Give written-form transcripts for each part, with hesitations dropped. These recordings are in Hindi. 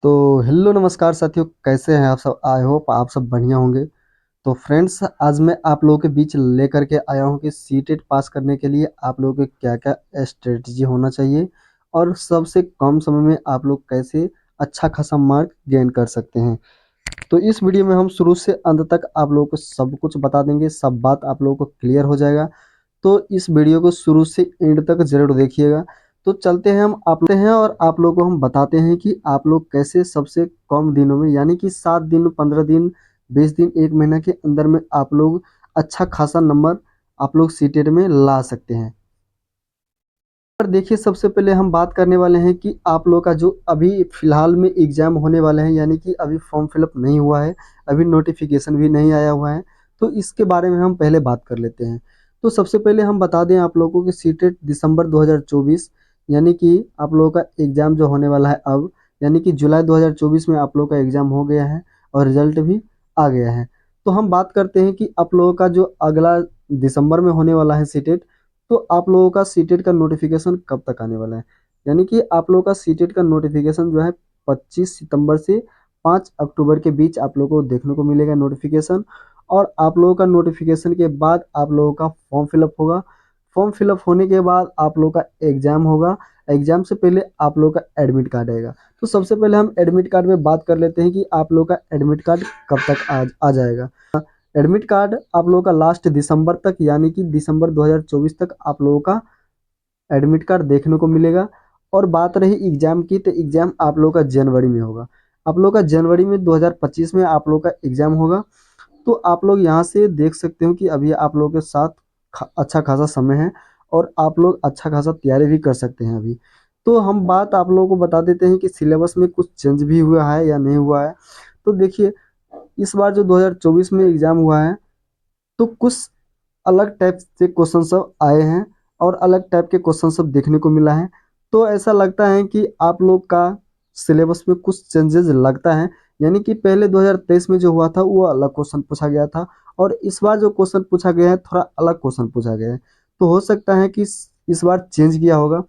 तो हेलो नमस्कार साथियों, कैसे हैं आप सब। आई होप आप सब बढ़िया होंगे। तो फ्रेंड्स, आज मैं आप लोगों के बीच लेकर के आया हूं कि सीटेट पास करने के लिए आप लोगों के क्या क्या स्ट्रेटजी होना चाहिए और सबसे कम समय में आप लोग कैसे अच्छा खासा मार्क गेन कर सकते हैं। तो इस वीडियो में हम शुरू से अंत तक आप लोगों को सब कुछ बता देंगे, सब बात आप लोगों को क्लियर हो जाएगा। तो इस वीडियो को शुरू से एंड तक जरूर देखिएगा। तो चलते हैं, हम आप हैं और आप लोगों को हम बताते हैं कि आप लोग कैसे सबसे कम दिनों में, यानी कि 7 दिन, 15 दिन, 20 दिन, 1 महीना के अंदर में आप लोग अच्छा खासा नंबर आप लोग सीटेट में ला सकते हैं। पर देखिए, सबसे पहले हम बात करने वाले हैं कि आप लोग का जो अभी फिलहाल में एग्जाम होने वाले हैं, यानी कि अभी फॉर्म फिलअप नहीं हुआ है, अभी नोटिफिकेशन भी नहीं आया हुआ है। तो इसके बारे में हम पहले बात कर लेते हैं। तो सबसे पहले हम बता दें आप लोगों को कि सीटेट दिसंबर 2024, यानी कि आप लोगों का एग्जाम जो होने वाला है अब, यानी कि जुलाई 2024 में आप लोगों का एग्जाम हो गया है और रिजल्ट भी आ गया है। तो हम बात करते हैं कि आप लोगों का जो अगला दिसंबर में होने वाला है सीटेट, तो आप लोगों का सीटेट का नोटिफिकेशन कब तक आने वाला है। यानी कि आप लोगों का सीटेट का नोटिफिकेशन जो है 25 सितंबर से 5 अक्टूबर के बीच आप लोगों को देखने को मिलेगा नोटिफिकेशन। और आप लोगों का नोटिफिकेशन के बाद आप लोगों का फॉर्म फिलअप होगा। फॉर्म फिलअप होने के बाद आप लोगों का एग्जाम होगा। एग्जाम से पहले आप लोगों का एडमिट कार्ड आएगा। तो सबसे पहले हम एडमिट कार्ड में बात कर लेते हैं कि आप लोगों का एडमिट कार्ड कब तक आ जाएगा। एडमिट कार्ड आप लोगों का लास्ट दिसंबर तक, यानी कि दिसंबर 2024 तक आप लोगों का एडमिट कार्ड देखने को मिलेगा। और बात रही एग्जाम की, तो एग्जाम आप लोगों का जनवरी में होगा। आप लोगों का जनवरी में 2025 में आप लोगों का एग्जाम होगा। तो आप लोग यहाँ से देख सकते हो कि अभी आप लोगों के साथ अच्छा खासा समय है और आप लोग अच्छा खासा तैयारी भी कर सकते हैं अभी। तो हम बात आप लोगों को बता देते हैं कि सिलेबस में कुछ चेंज भी हुआ है या नहीं हुआ है। तो देखिए, इस बार जो 2024 में एग्जाम हुआ है, तो कुछ अलग टाइप से क्वेश्चन सब आए हैं और अलग टाइप के क्वेश्चन सब देखने को मिला है। तो ऐसा लगता है कि आप लोग का सिलेबस में कुछ चेंजेस लगता है। यानी कि पहले 2023 में जो हुआ था वो अलग क्वेश्चन पूछा गया था और इस बार जो क्वेश्चन पूछा गया है थोड़ा अलग क्वेश्चन पूछा गया है। तो हो सकता है कि इस बार चेंज किया होगा।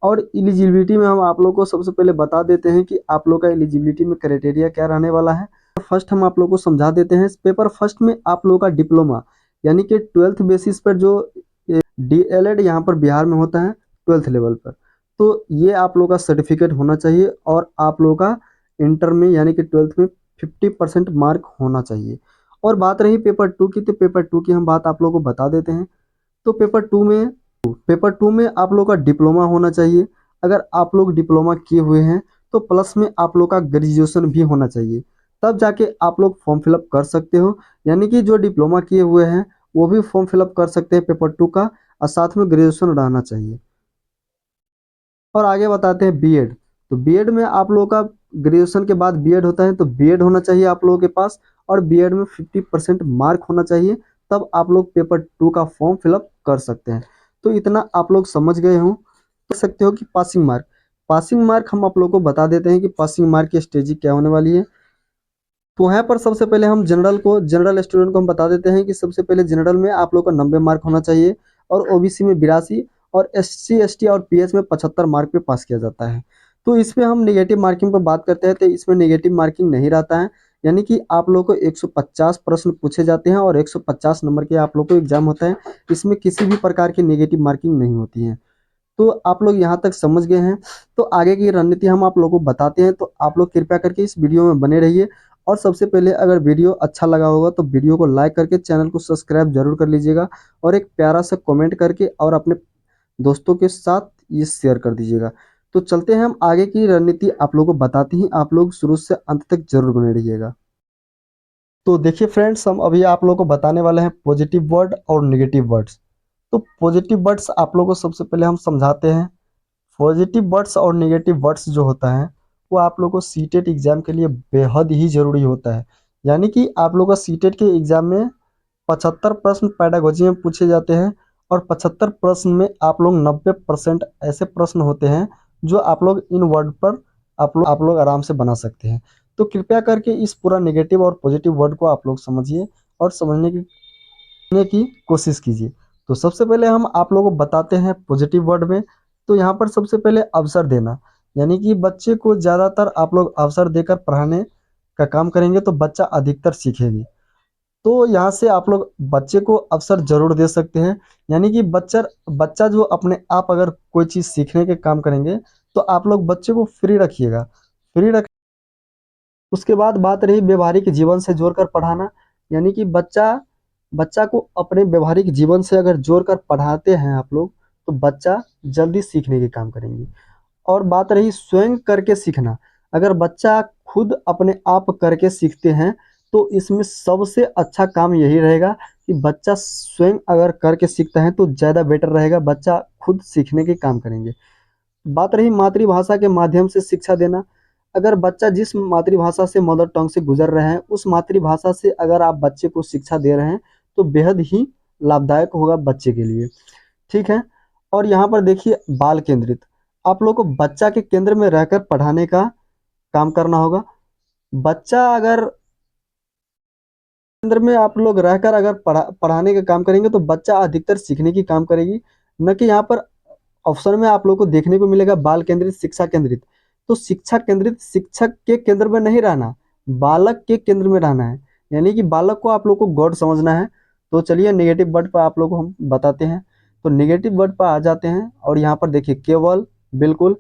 और एलिजिबिलिटी में हम आप लोग को सबसे पहले बता देते हैं कि आप लोग का एलिजिबिलिटी में क्राइटेरिया क्या रहने वाला है। फर्स्ट हम आप लोग को समझा देते हैं। पेपर फर्स्ट में आप लोगों का डिप्लोमा, यानी कि 12th बेसिस पर जो डीएलएड यहाँ पर बिहार में होता है 12th लेवल पर, तो ये आप लोगों का सर्टिफिकेट होना चाहिए। और आप लोगों का इंटर में, यानी कि 12th में 50% मार्क होना चाहिए। और बात रही पेपर टू की, तो पेपर टू की हम बात आप लोगों को बता देते हैं। तो पेपर टू में आप लोग का डिप्लोमा होना चाहिए। अगर आप लोग डिप्लोमा किए हुए हैं तो प्लस में आप लोग का ग्रेजुएशन भी होना चाहिए, तब जाके आप लोग फॉर्म फिलअप कर सकते हो। यानी कि जो डिप्लोमा किए हुए हैं वो भी फॉर्म फिलअप कर सकते हैं पेपर टू का, और साथ में ग्रेजुएशन रहना चाहिए। और आगे बताते हैं बीएड। तो बीएड में आप लोगों का ग्रेजुएशन के बाद बीएड होता है, तो बीएड होना चाहिए आप लोगों के पास। और बीएड में 50% मार्क होना चाहिए, तब आप लोग पेपर टू का फॉर्म फिलअप कर सकते हैं। तो इतना आप लोग समझ गए हो। देख सकते हो कि पासिंग मार्क हम आप लोग को बता देते हैं कि पासिंग मार्क की स्टेज क्या होने वाली है। तो यहाँ पर सबसे पहले हम जनरल स्टूडेंट को हम बता देते हैं कि सबसे पहले जनरल में आप लोग को 90 मार्क होना चाहिए और ओबीसी में 82 और एससी एसटी और पीएच में 75 मार्क पे पास किया जाता है। तो इसमें हम नेगेटिव मार्किंग पर बात करते हैं, तो इसमें नेगेटिव मार्किंग नहीं रहता है। यानी कि आप लोग को 150 प्रश्न पूछे जाते हैं और 150 नंबर के आप लोग को एग्जाम होता है। इसमें किसी भी प्रकार की नेगेटिव मार्किंग नहीं होती है। तो आप लोग यहाँ तक समझ गए हैं। तो आगे की रणनीति हम आप लोगों को बताते हैं, तो आप लोग कृपया करके इस वीडियो में बने रहिए। और सबसे पहले, अगर वीडियो अच्छा लगा होगा तो वीडियो को लाइक करके चैनल को सब्सक्राइब जरूर कर लीजिएगा और एक प्यारा सा कमेंट करके और अपने दोस्तों के साथ ये शेयर कर दीजिएगा। तो चलते हैं, हम आगे की रणनीति आप लोगों को बताते ही आप लोग शुरू से अंत तक जरूर बने रहिएगा। तो देखिए फ्रेंड्स, हम अभी आप लोगों को बताने वाले हैं पॉजिटिव वर्ड और नेगेटिव वर्ड्स। तो पॉजिटिव वर्ड्स आप लोगों को सबसे पहले हम समझाते हैं। पॉजिटिव वर्ड्स और नेगेटिव वर्ड्स जो होता है वो आप लोगों को सीटेट एग्जाम के लिए बेहद ही जरूरी होता है। यानी कि आप लोगों का सीटेट के एग्जाम में 75 प्रश्न पैडागोजी में पूछे जाते हैं और 75 प्रश्न में आप लोग 90% ऐसे प्रश्न होते हैं जो आप लोग इन वर्ड पर आप लोग आराम से बना सकते हैं। तो कृपया करके इस पूरा नेगेटिव और पॉजिटिव वर्ड को आप लोग समझिए और समझने की कोशिश कीजिए। तो सबसे पहले हम आप लोगों को बताते हैं पॉजिटिव वर्ड में। तो यहाँ पर सबसे पहले अवसर देना। यानी कि बच्चे को ज़्यादातर आप लोग अवसर देकर पढ़ाने का काम करेंगे तो बच्चा अधिकतर सीखेगी। तो यहाँ से आप लोग बच्चे को अवसर ज़रूर दे सकते हैं। यानी कि बच्चा बच्चा जो अपने आप अगर कोई चीज़ सीखने के काम करेंगे तो आप लोग बच्चे को फ्री रखिएगा। फ्री रख उसके बाद बात रही व्यवहारिक जीवन से जोड़कर पढ़ाना। यानी कि बच्चा बच्चा को अपने व्यवहारिक जीवन से अगर जोड़कर पढ़ाते हैं आप लोग तो बच्चा जल्दी सीखने के काम करेंगे। और बात रही स्वयं करके सीखना, अगर बच्चा खुद अपने आप करके सीखते हैं तो इसमें सबसे अच्छा काम यही रहेगा कि बच्चा स्वयं अगर करके सीखता है तो ज़्यादा बेटर रहेगा, बच्चा खुद सीखने के काम करेंगे। बात रही मातृभाषा के माध्यम से शिक्षा देना, अगर बच्चा जिस मातृभाषा से मदर टंग से गुजर रहे हैं उस मातृभाषा से अगर आप बच्चे को शिक्षा दे रहे हैं तो बेहद ही लाभदायक होगा बच्चे के लिए। ठीक है। और यहाँ पर देखिए बाल केंद्रित, आप लोग को बच्चा के केंद्र में रहकर पढ़ाने का काम करना होगा। बच्चा अगर केंद्र में आप लोग रहकर अगर पढ़ाने का काम करेंगे तो बच्चा अधिकतर सीखने की काम करेगी। न कि यहाँ पर ऑप्शन में आप लोग को देखने को मिलेगा बाल केंद्रित शिक्षा केंद्रित। तो शिक्षा केंद्रित शिक्षक के केंद्र में नहीं रहना, बालक के केंद्र में रहना है। यानी कि बालक को आप लोग को गॉड समझना है। तो चलिए नेगेटिव वर्ड पर आप लोग को हम बताते हैं। तो नेगेटिव वर्ड पर आ जाते हैं और यहाँ पर देखिए केवल, बिल्कुल।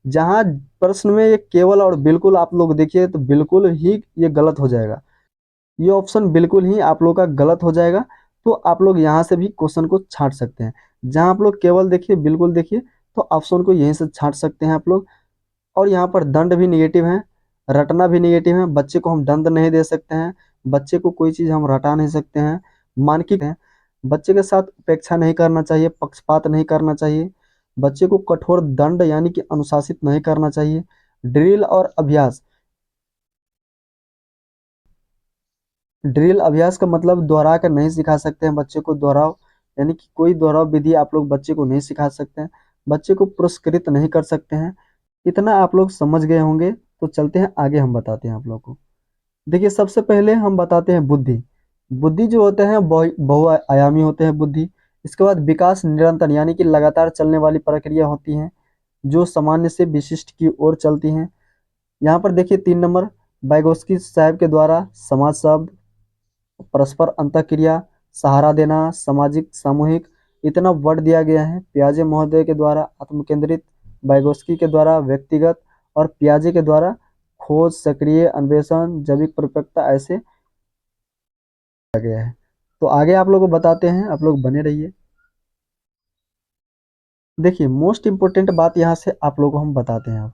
जहाँ प्रश्न में ये केवल और बिल्कुल आप लोग देखिए तो बिल्कुल ही ये गलत हो जाएगा। ये ऑप्शन बिल्कुल ही आप लोग का गलत हो जाएगा। तो आप लोग यहाँ से भी क्वेश्चन को छांट सकते हैं। जहाँ आप लोग केवल देखिए बिल्कुल देखिए तो ऑप्शन को यहीं से छांट सकते हैं आप लोग। और यहाँ पर दंड भी निगेटिव है, रटना भी निगेटिव है। बच्चे को हम दंड नहीं दे सकते हैं, बच्चे को कोई चीज़ हम रटा नहीं सकते हैं। मानकिक है, बच्चे के साथ उपेक्षा नहीं करना चाहिए, पक्षपात नहीं करना चाहिए, बच्चे को कठोर दंड यानी कि अनुशासित नहीं करना चाहिए। ड्रिल और अभ्यास, ड्रिल अभ्यास का मतलब दोहरा कर नहीं सिखा सकते हैं बच्चे को, दोहराव यानी कि कोई दोहराव विधि आप लोग बच्चे को नहीं सिखा सकते हैं, बच्चे को पुरस्कृत नहीं कर सकते हैं। इतना आप लोग समझ गए होंगे। तो चलते हैं आगे, हम बताते हैं आप लोग को। देखिए सबसे पहले हम बताते हैं बुद्धि। बुद्धि जो होते हैं बहुआयामी होते हैं बुद्धि। इसके बाद विकास निरंतर यानी कि लगातार चलने वाली प्रक्रिया होती हैं जो सामान्य से विशिष्ट की ओर चलती हैं। यहाँ पर देखिए 3 नंबर, वाइगोस्की साहब के द्वारा समाज शब्द, परस्पर अंतःक्रिया, सहारा देना, सामाजिक सामूहिक, इतना वर्ड दिया गया है। पियाजे महोदय के द्वारा आत्मकेंद्रित, वाइगोस्की के द्वारा व्यक्तिगत और पियाजे के द्वारा खोज, सक्रिय अन्वेषण, जैविक परिपक्वता, ऐसे दिया गया है। तो आगे आप लोगों को बताते हैं, आप लोग बने रहिए। देखिए मोस्ट इंपोर्टेंट बात यहाँ से आप लोगों को हम बताते हैं। आप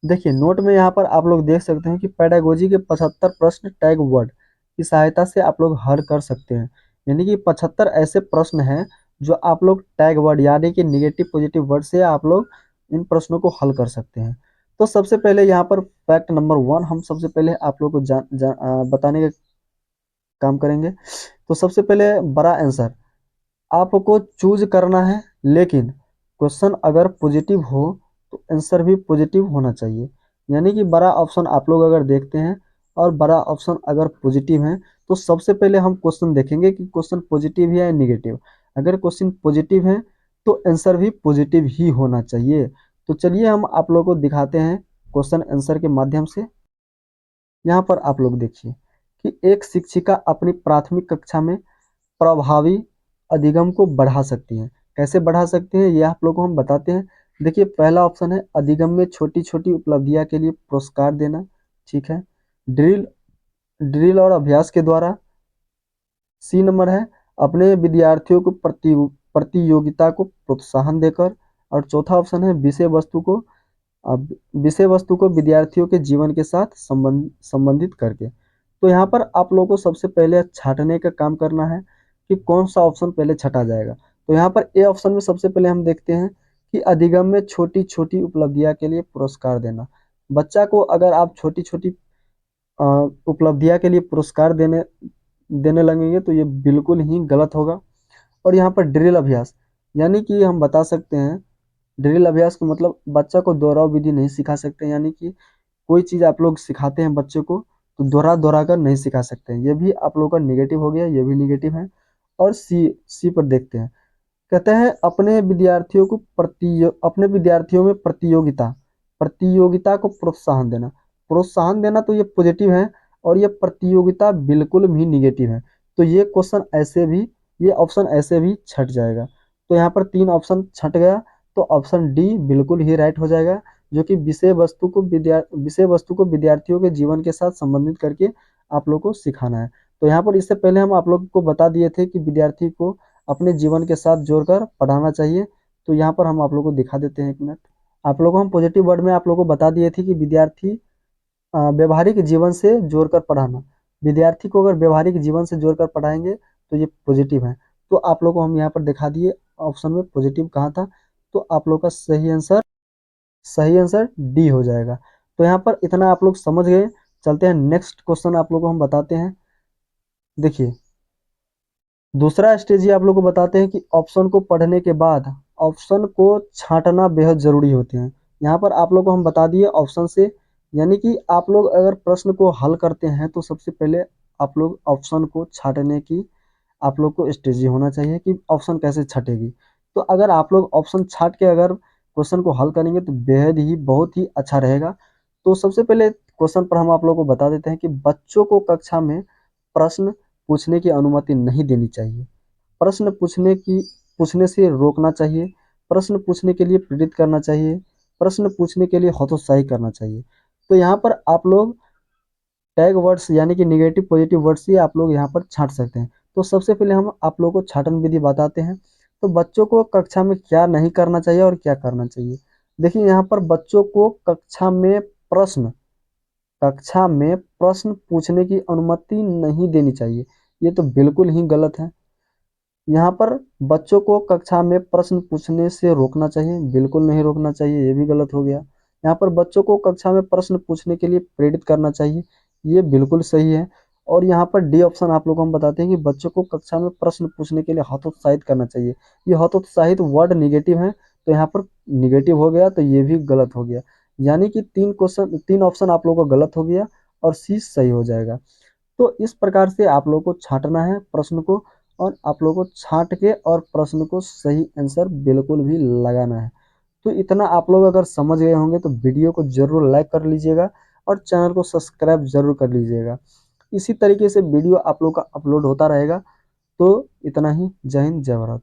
देखिए नोट में यहाँ पर आप लोग देख सकते हैं कि पेडागोजी के 75 प्रश्न टैग वर्ड की सहायता से आप लोग हल कर सकते हैं। यानी कि 75 ऐसे प्रश्न हैं जो आप लोग टैग वर्ड यानी कि निगेटिव पॉजिटिव वर्ड से आप लोग इन प्रश्नों को हल कर सकते हैं। तो सबसे पहले यहाँ पर फैक्ट नंबर 1 हम सबसे पहले आप लोग को बताने का काम करेंगे। तो सबसे पहले बड़ा आंसर आपको चूज करना है, लेकिन क्वेश्चन अगर पॉजिटिव हो तो आंसर भी पॉजिटिव होना चाहिए। यानी कि बड़ा ऑप्शन आप लोग अगर देखते हैं और बड़ा ऑप्शन अगर पॉजिटिव है तो सबसे पहले हम क्वेश्चन देखेंगे कि क्वेश्चन पॉजिटिव है या नेगेटिव। अगर क्वेश्चन पॉजिटिव है तो आंसर भी पॉजिटिव ही होना चाहिए। तो चलिए हम आप लोग को दिखाते हैं क्वेश्चन आंसर के माध्यम से। यहाँ पर आप लोग देखिए कि एक शिक्षिका अपनी प्राथमिक कक्षा में प्रभावी अधिगम को बढ़ा सकती हैं। कैसे बढ़ा सकते हैं ये आप लोगों को हम बताते हैं। देखिए पहला ऑप्शन है अधिगम में छोटी छोटी उपलब्धियां के लिए पुरस्कार देना। ठीक है। ड्रिल ड्रिल और अभ्यास के द्वारा। सी नंबर है अपने विद्यार्थियों को प्रतियोगिता को प्रोत्साहन देकर। और चौथा ऑप्शन है अब विषय वस्तु को विद्यार्थियों के जीवन के साथ संबंधित करके। तो यहाँ पर आप लोगों को सबसे पहले छांटने का काम करना है कि कौन सा ऑप्शन पहले छटा जाएगा। तो यहाँ पर ए ऑप्शन में सबसे पहले हम देखते हैं कि अधिगम में छोटी छोटी उपलब्धियां के लिए पुरस्कार देना। बच्चा को अगर आप छोटी छोटी उपलब्धियां के लिए पुरस्कार देने देने लगेंगे तो ये बिल्कुल ही गलत होगा। और यहाँ पर ड्रिल अभ्यास, यानी कि हम बता सकते हैं ड्रिल अभ्यास का मतलब बच्चा को दोहराव विधि नहीं सिखा सकते। यानी कि कोई चीज़ आप लोग सिखाते हैं बच्चे को तो दोहरा दोहरा कर नहीं सिखा सकते हैं। ये भी आप लोगों का निगेटिव हो गया, ये भी निगेटिव है। और सी सी पर देखते हैं, कहते हैं अपने विद्यार्थियों में प्रतियोगिता प्रतियोगिता को प्रोत्साहन देना। प्रोत्साहन देना तो ये पॉजिटिव है, और ये प्रतियोगिता बिल्कुल भी निगेटिव है। तो ये क्वेश्चन ऐसे भी, ये ऑप्शन ऐसे भी छट जाएगा। तो यहाँ पर 3 ऑप्शन छट गया, तो ऑप्शन डी बिल्कुल ही राइट हो जाएगा, जो कि विषय वस्तु को विद्यार्थियों के जीवन के साथ संबंधित करके आप लोग को सिखाना है। तो यहाँ पर इससे पहले हम आप लोग को बता दिए थे कि विद्यार्थी को अपने जीवन के साथ जोड़कर पढ़ाना चाहिए। तो यहाँ पर हम आप लोग को दिखा देते हैं, 1 मिनट। आप लोगों को हम पॉजिटिव वर्ड में आप लोगों को बता दिए थे कि विद्यार्थी व्यवहारिक जीवन से जोड़कर पढ़ाना। विद्यार्थी को अगर व्यवहारिक जीवन से जोड़कर पढ़ाएंगे तो ये पॉजिटिव है। तो आप लोग को हम यहाँ पर दिखा दिए ऑप्शन में पॉजिटिव कहाँ था। तो आप लोग का सही आंसर डी हो जाएगा। तो यहाँ पर इतना आप लोग समझ गए। चलते हैं नेक्स्ट क्वेश्चन आप लोग को हम बताते हैं। देखिए, दूसरा स्टेज ये आप लोग को बताते हैं कि ऑप्शन को पढ़ने के बाद ऑप्शन को छांटना बेहद जरूरी होते हैं। यहाँ पर आप लोग को हम बता दिए ऑप्शन से, यानी कि आप लोग अगर प्रश्न को हल करते हैं तो सबसे पहले आप लोग ऑप्शन को छांटने की आप लोग को स्ट्रेटजी होना चाहिए कि ऑप्शन कैसे छटेगी। तो अगर आप लोग ऑप्शन छाट के अगर क्वेश्चन को हल करेंगे तो बेहद ही बहुत ही अच्छा रहेगा। तो सबसे पहले क्वेश्चन पर हम आप लोग को बता देते हैं कि बच्चों को कक्षा में प्रश्न पूछने की अनुमति नहीं देनी चाहिए। प्रश्न पूछने से रोकना चाहिए। प्रश्न पूछने के लिए प्रेरित करना चाहिए। प्रश्न पूछने के लिए हतोत्साही करना चाहिए। तो यहाँ पर आप लोग टैग वर्ड्स यानी कि नेगेटिव पॉजिटिव वर्ड्स ही आप लोग यहाँ पर छांट सकते हैं। तो सबसे पहले हम आप लोगों को छाटन विधि बताते हैं। तो बच्चों को कक्षा में क्या नहीं करना चाहिए और क्या करना चाहिए। देखिए, यहाँ पर बच्चों को कक्षा में प्रश्न पूछने की अनुमति नहीं देनी चाहिए। ये तो बिल्कुल ही गलत है। यहाँ पर बच्चों को कक्षा में प्रश्न पूछने से रोकना चाहिए, बिल्कुल नहीं रोकना चाहिए, ये भी गलत हो गया। यहाँ पर बच्चों को कक्षा में प्रश्न पूछने के लिए प्रेरित करना चाहिए, ये बिल्कुल सही है। और यहाँ पर डी ऑप्शन आप लोगों को हम बताते हैं कि बच्चों को कक्षा में प्रश्न पूछने के लिए हतोत्साहित करना चाहिए। ये हतोत्साहित वर्ड निगेटिव है, तो यहाँ पर निगेटिव हो गया, तो ये भी गलत हो गया। यानी कि 3 ऑप्शन आप लोगों का गलत हो गया और सी सही हो जाएगा। तो इस प्रकार से आप लोगों को छांटना है प्रश्न को, और आप लोगों को छांट के और प्रश्न को सही आंसर बिल्कुल भी लगाना है। तो इतना आप लोग अगर समझ गए होंगे तो वीडियो को जरूर लाइक कर लीजिएगा और चैनल को सब्सक्राइब जरूर कर लीजिएगा। इसी तरीके से वीडियो आप लोग का अपलोड होता रहेगा। तो इतना ही। जय हिंद, जय भारत।